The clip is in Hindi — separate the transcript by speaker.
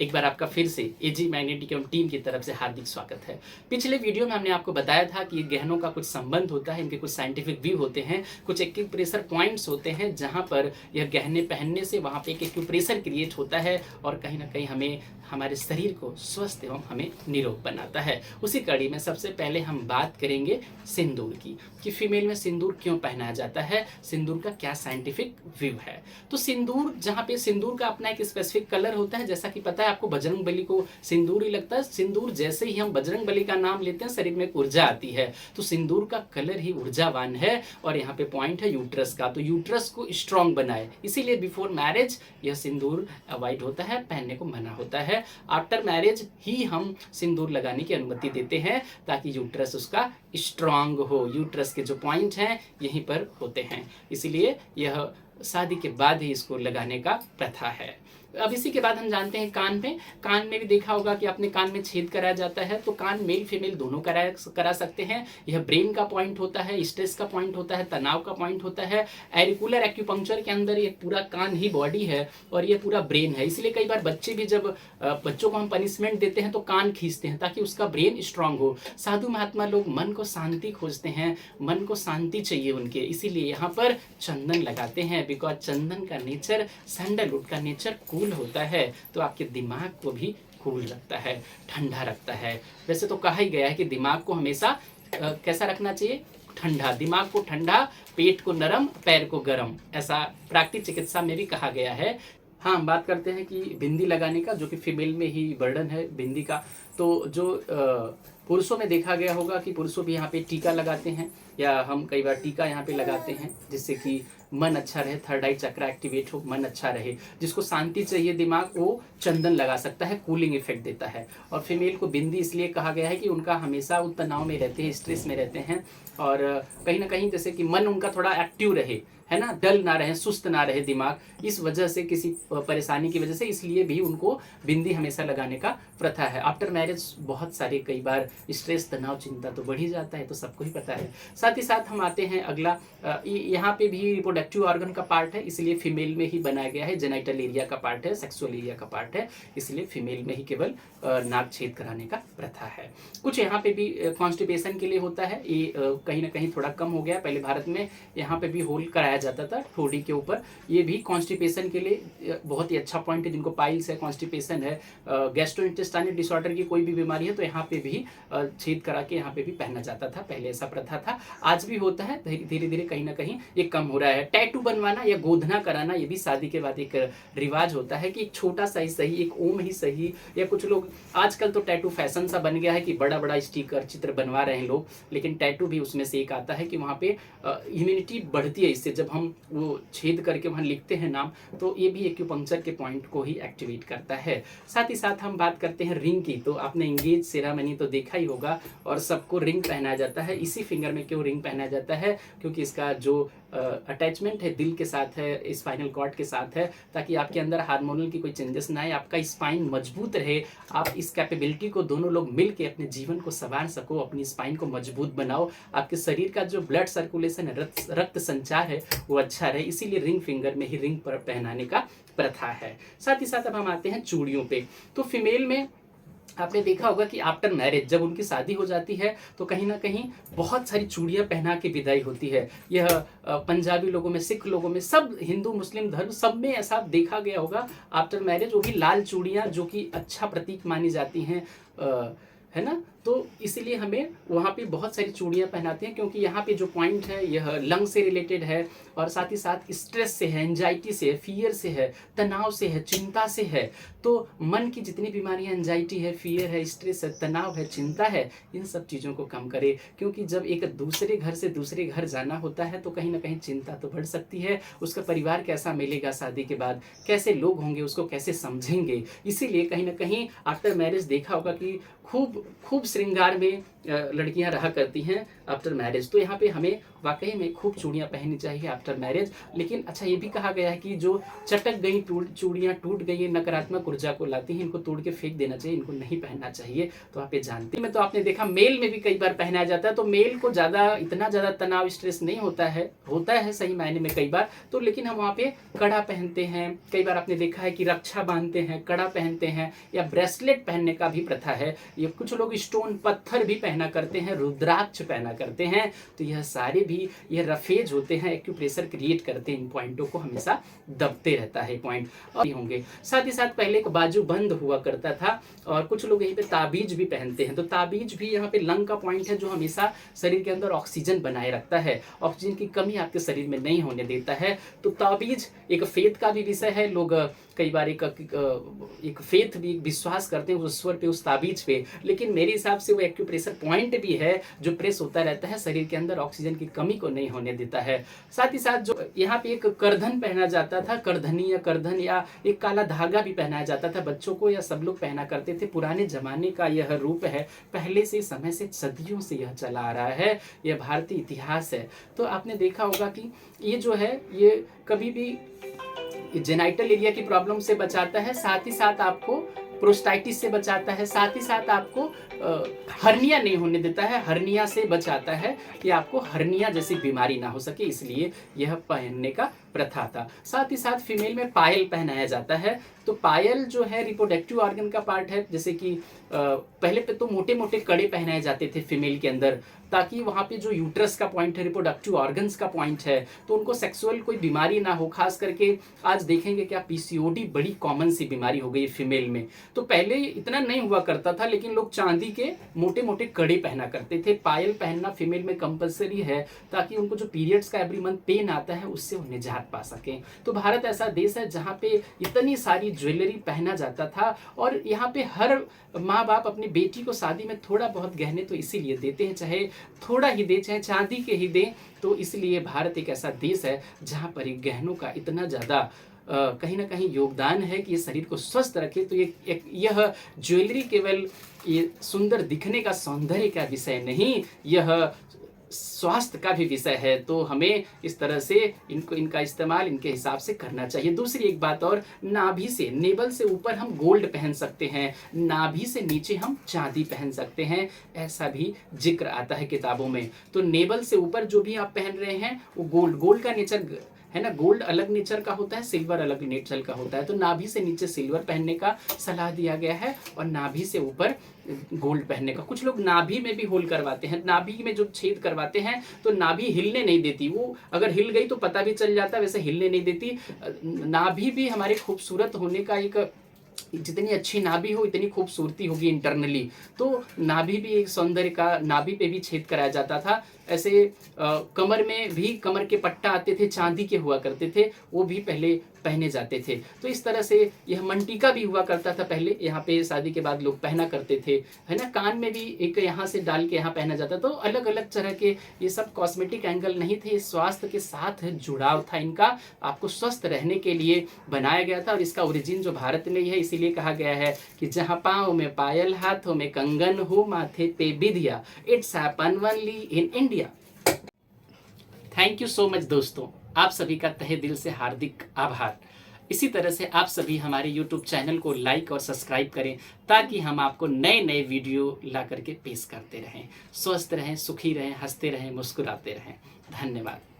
Speaker 1: एक बार आपका फिर से एजी मैग्नेटिक एवं टीम की तरफ से हार्दिक स्वागत है। पिछले वीडियो में हमने आपको बताया था कि ये गहनों का कुछ संबंध होता है, इनके कुछ साइंटिफिक व्यू होते हैं, कुछ एक्यूप्रेशर पॉइंट्स होते हैं जहाँ पर यह गहने पहनने से वहाँ पे एक एक्यूप्रेशर क्रिएट होता है और कहीं ना कहीं हमें हमारे शरीर को स्वस्थ एवं हमें निरोग बनाता है। उसी कड़ी में सबसे पहले हम बात करेंगे सिंदूर की, कि फीमेल में सिंदूर क्यों पहनाया जाता है, सिंदूर का क्या साइंटिफिक व्यू है। तो सिंदूर, जहाँ पे सिंदूर का अपना एक स्पेसिफिक कलर होता है, जैसा कि पता है आपको बजरंगबली को सिंदूर ही लगता है। सिंदूर जैसे ही हम बजरंगबली का नाम लेते हैं शरीर में एक ऊर्जा आती है, तो सिंदूर का कलर ही ऊर्जावान है। और यहाँ पे पॉइंट है यूट्रस का, तो यूट्रस को स्ट्रांग बनाए, इसीलिए बिफोर मैरिज यह सिंदूर अवॉइड होता है, पहनने को मना होता है। आफ्टर मैरिज ही हम सिंदूर लगाने की अनुमति देते हैं ताकि यूट्रस उसका स्ट्रांग हो। यूट्रस के जो पॉइंट हैं यहीं पर होते हैं, इसीलिए यह शादी के बाद ही इसको लगाने का प्रथा है। अब इसी के बाद हम जानते हैं कान में भी देखा होगा कि अपने कान में छेद कराया जाता है, तो कान मेल फीमेल दोनों करा सकते हैं। यह ब्रेन का पॉइंट होता है, स्ट्रेस का पॉइंट होता है, तनाव का पॉइंट होता है। एरिकुलर एक्यूपंक्चर के अंदर ये पूरा कान ही बॉडी है और ये पूरा ब्रेन है। इसलिए कई बार बच्चे भी जब बच्चों को हम पनिशमेंट देते हैं तो कान खींचते हैं ताकि उसका ब्रेन स्ट्रांग हो। साधु महात्मा लोग मन को शांति खोजते हैं, मन को शांति चाहिए उनके, इसीलिए यहाँ पर चंदन लगाते हैं, बिकॉज चंदन का नेचर, सैंडलवुड का नेचर कूल होता है, तो आपके दिमाग को भी कूल रखता है, ठंडा रखता है। वैसे तो कहा ही गया है कि दिमाग को हमेशा कैसा रखना चाहिए, ठंडा। दिमाग को ठंडा, पेट को नरम, पैर को गरम, ऐसा प्राकृतिक चिकित्सा में भी कहा गया है। हाँ, हम बात करते हैं कि बिंदी लगाने का, जो कि फीमेल में ही बर्डन है बिंदी का। तो जो पुरुषों में देखा गया होगा कि पुरुषों भी यहाँ पे टीका लगाते हैं, या हम कई बार टीका यहाँ पे लगाते हैं जिससे कि मन अच्छा रहे, थर्ड आई चक्र एक्टिवेट हो, मन अच्छा रहे। जिसको शांति चाहिए दिमाग, वो चंदन लगा सकता है, कूलिंग इफेक्ट देता है। और फीमेल को बिंदी इसलिए कहा गया है कि उनका हमेशा वो तनाव में रहते हैं, स्ट्रेस में रहते हैं, और कहीं ना कहीं जैसे कि मन उनका थोड़ा एक्टिव रहे, है ना, डल ना रहे, सुस्त ना रहे दिमाग, इस वजह से, किसी परेशानी की वजह से, इसलिए भी उनको बिंदी हमेशा लगाने का प्रथा है। आफ्टर मैरिज बहुत सारे कई बार स्ट्रेस, तनाव, चिंता तो बढ़ ही जाता है, तो सबको ही पता है। साथ ही साथ हम आते हैं अगला, यहाँ पे भी रिप्रोडक्टिव ऑर्गन का पार्ट है, इसलिए फीमेल में ही बनाया गया है। जेनाइटल एरिया का पार्ट है, सेक्सुअल एरिया का पार्ट है, इसलिए फीमेल में ही केवल नाक छेद कराने का प्रथा है। कुछ यहाँ पे भी कॉन्स्टिपेशन के लिए होता है, ये कहीं ना कहीं थोड़ा कम हो गया। पहले भारत में यहाँ पे भी होल कराया जाता था ठोड़ी के ऊपर, ये भी कॉन्स्टिपेशन के लिए बहुत ही अच्छा पॉइंट है। जिनको पाइल्स है, कॉन्स्टिपेशन है, गैस्ट्रोइंटेस्टाइनल डिसऑर्डर की कोई भी बीमारी है, तो यहाँ पे भी छेद करा के यहाँ पे भी पहना जाता था, पहले ऐसा प्रथा था। आज भी होता है, धीरे धीरे कहीं ना कहीं ये कम हो रहा है। टैटू बनवाना या गोधना कराना, ये भी शादी के बाद एक रिवाज होता है कि एक छोटा सा ही सही, एक ओम ही सही, या कुछ लोग आजकल तो टैटू फैशन सा बन गया है कि बड़ा बड़ा स्टिकर, चित्र बनवा रहे हैं लोग, लेकिन टैटू भी उसमें से एक आता है कि वहाँ पे इम्यूनिटी बढ़ती है इससे। जब हम वो छेद करके वहाँ लिखते हैं नाम, तो ये भी एक्यूपंक्चर के पॉइंट को ही एक्टिवेट करता है। साथ ही साथ हम बात करते हैं रिंग की, तो आपने इंगेज सेरेमनी तो देखा ही होगा, और सबको रिंग पहनाया जाता है। इसी फिंगर में क्यों रिंग पहनाया जाता है, क्योंकि इसका जो अटैचमेंट है दिल के साथ है, स्पाइनल कॉर्ड के साथ है, ताकि आपके अंदर हार्मोनल की कोई चेंजेस ना आए, आपका स्पाइन मजबूत रहे, आप इस कैपेबिलिटी को दोनों लोग मिल के अपने जीवन को संवार सको, अपनी स्पाइन को मजबूत बनाओ, आपके शरीर का जो ब्लड सर्कुलेशन है, रक्त संचार है, वो अच्छा रहे, इसीलिए रिंग फिंगर में ही रिंग पर पहनाने का प्रथा है। साथ ही साथ अब हम आते हैं चूड़ियों पे। तो फीमेल में आपने देखा होगा कि आफ्टर मैरिज जब उनकी शादी हो जाती है तो कहीं ना कहीं बहुत सारी चूड़ियां पहना के विदाई होती है। यह पंजाबी लोगों में, सिख लोगों में, सब हिंदू मुस्लिम धर्म सब में ऐसा देखा गया होगा। आफ्टर मैरिज वो भी लाल चूड़ियां, जो कि अच्छा प्रतीक मानी जाती हैं, है ना, तो इसीलिए हमें वहाँ पे बहुत सारी चूड़ियाँ पहनाते हैं, क्योंकि यहाँ पे जो पॉइंट है यह लंग से रिलेटेड है, और साथ ही साथ स्ट्रेस से है, एंजाइटी से है, फियर से है, तनाव से है, चिंता से है। तो मन की जितनी बीमारियाँ, एंजाइटी है, फियर है, स्ट्रेस है, तनाव है, चिंता है, इन सब चीज़ों को कम करे। क्योंकि जब एक दूसरे घर से दूसरे घर जाना होता है तो कहीं ना कहीं चिंता तो बढ़ सकती है, उसका परिवार कैसा मिलेगा शादी के बाद, कैसे लोग होंगे, उसको कैसे समझेंगे। इसीलिए कहीं ना कहीं आफ्टर मैरिज देखा होगा कि खूब खूब श्रृंगार में लड़कियां रहा करती हैं आफ्टर मैरिज। तो यहाँ पे हमें वाकई में खूब चूड़ियाँ पहननी चाहिए आफ्टर मैरिज। लेकिन अच्छा ये भी कहा गया है कि जो चटक गई चूड़ियाँ टूट गई नकारात्मक ऊर्जा को लाती हैं, इनको तोड़ के फेंक देना चाहिए, इनको नहीं पहनना चाहिए। तो आप ये जानते हैं। तो आपने देखा मेल में भी कई बार पहनाया जाता है, तो मेल को इतना ज़्यादा तनाव स्ट्रेस नहीं होता है सही मायने में कई बार तो, लेकिन हम वहाँ पे कड़ा पहनते हैं। कई बार आपने देखा है कि रक्षा बांधते हैं, कड़ा पहनते हैं, या ब्रेसलेट पहनने का भी प्रथा है। ये कुछ लोग स्टोन पत्थर भी पहना करते हैं, रुद्राक्ष पहना करते हैं। तो यह सारे भी ये रफेज होते हैं, एक्यूप्रेशर क्रिएट करते हैं, इन पॉइंटों को हमेशा दबते रहता है पॉइंट और होंगे। साथ ही साथ पहले एक बाजू बंद हुआ करता था, और कुछ लोग यहीं पे ताबीज भी पहनते हैं। तो ताबीज भी यहाँ पे लंग का पॉइंट है, जो हमेशा शरीर के अंदर ऑक्सीजन बनाए रखता है, ऑक्सीजन की कमी आपके शरीर में नहीं होने देता है। तो ताबीज एक फेथ का भी विषय है। लोग कई बार एक फेथ भी विश्वास करते हैं उस स्वर पे, उस ताबीज पे, लेकिन मेरे हिसाब से वो एक्यूप्रेशर पॉइंट भी है जो प्रेस होता रहता है, शरीर के अंदर ऑक्सीजन की कमी को नहीं होने देता है। साथ ही साथ जो यहाँ पे एक करधन पहना जाता था, करधनी या करधन, या एक काला धागा भी पहनाया जाता था बच्चों को, या सब लोग पहना करते थे। पुराने जमाने का यह रूप है, पहले से समय से सदियों से यह चला आ रहा है, यह भारतीय इतिहास है। तो आपने देखा होगा कि ये जो है ये कभी भी जेनाइटल एरिया की प्रॉब्लम से बचाता है, साथ ही साथ आपको प्रोस्टाइटिस से बचाता है, साथ ही साथ आपको हर्निया नहीं होने देता है, हर्निया से बचाता है कि आपको हर्निया जैसी बीमारी ना हो सके, इसलिए यह पहनने का प्रथा था। साथ ही साथ फीमेल में पायल पहनाया जाता है। तो पायल जो है रिप्रोडक्टिव ऑर्गन का पार्ट है, जैसे कि पहले पे तो मोटे मोटे कड़े पहनाए जाते थे फीमेल के अंदर, ताकि वहाँ पे जो यूट्रस का पॉइंट है, रिप्रोडक्टिव ऑर्गन्स का पॉइंट है, तो उनको सेक्सुअल कोई बीमारी ना हो। खास करके आज देखेंगे क्या पीसीओडी बड़ी कॉमन सी बीमारी हो गई फीमेल में। तो पहले इतना नहीं हुआ करता था, लेकिन लोग चांदी के मोटे मोटे कड़े पहना करते थे। पायल पहनना फीमेल में कंपलसरी है, ताकि उनको जो पीरियड्स का एवरी मंथ पेन आता है उससे वो निजात पा सकें। तो भारत ऐसा देश है जहाँ पे इतनी सारी ज्वेलरी पहना जाता था, और यहाँ पे हर माँ बाप अपनी बेटी को शादी में थोड़ा बहुत गहने तो इसीलिए देते हैं, चाहे थोड़ा ही दे, चाहे चांदी के ही दें। तो इसलिए भारत एक ऐसा देश है जहाँ पर गहनों का इतना ज़्यादा कहीं ना कहीं योगदान है कि ये शरीर को स्वस्थ रखे। तो यह ज्वेलरी केवल ये सुंदर दिखने का, सौंदर्य का विषय नहीं, यह स्वास्थ्य का भी विषय है। तो हमें इस तरह से इनका इस्तेमाल इनके हिसाब से करना चाहिए। दूसरी एक बात और, नाभि से, नेबल से ऊपर हम गोल्ड पहन सकते हैं, नाभि से नीचे हम चांदी पहन सकते हैं, ऐसा भी जिक्र आता है किताबों में। तो नेबल से ऊपर जो भी आप पहन रहे हैं वो गोल्ड का नेचर है ना, गोल्ड अलग नेचर का होता है, सिल्वर अलग नेचर का होता है। तो नाभि से नीचे सिल्वर पहनने का सलाह दिया गया है, और नाभि से ऊपर गोल्ड पहनने का। कुछ लोग नाभि में भी होल करवाते हैं, नाभि में जो छेद करवाते हैं तो नाभि हिलने नहीं देती, वो अगर हिल गई तो पता भी चल जाता है, वैसे हिलने नहीं देती। नाभि भी हमारे खूबसूरत होने का एक, जितनी अच्छी नाभि हो इतनी खूबसूरती होगी इंटरनली। तो नाभि भी एक सौंदर्य का, नाभि पे भी छेद कराया जाता था। ऐसे कमर में भी, कमर के पट्टा आते थे, चांदी के हुआ करते थे, वो भी पहले पहने जाते थे। तो इस तरह से यह मंटिका भी हुआ करता था पहले, यहाँ पे शादी के बाद लोग पहना करते थे, है ना। कान में भी एक यहाँ से डाल के यहाँ पहना जाता। तो अलग अलग तरह के ये सब कॉस्मेटिक एंगल नहीं थे, स्वास्थ्य के साथ जुड़ाव था इनका, आपको स्वस्थ रहने के लिए बनाया गया था। और इसका ओरिजिन जो भारत में ही है, इसीलिए कहा गया है कि जहाँ पाँव में पायल, हाथों में कंगन हो, माथे पे बिंदिया, it's happen only in India. Thank you so much दोस्तों, आप सभी का तहे दिल से हार्दिक आभार। इसी तरह से आप सभी हमारे YouTube चैनल को लाइक और सब्सक्राइब करें, ताकि हम आपको नए नए वीडियो ला करके पेश करते रहें। स्वस्थ रहें, सुखी रहें, हंसते रहें, मुस्कुराते रहें। धन्यवाद।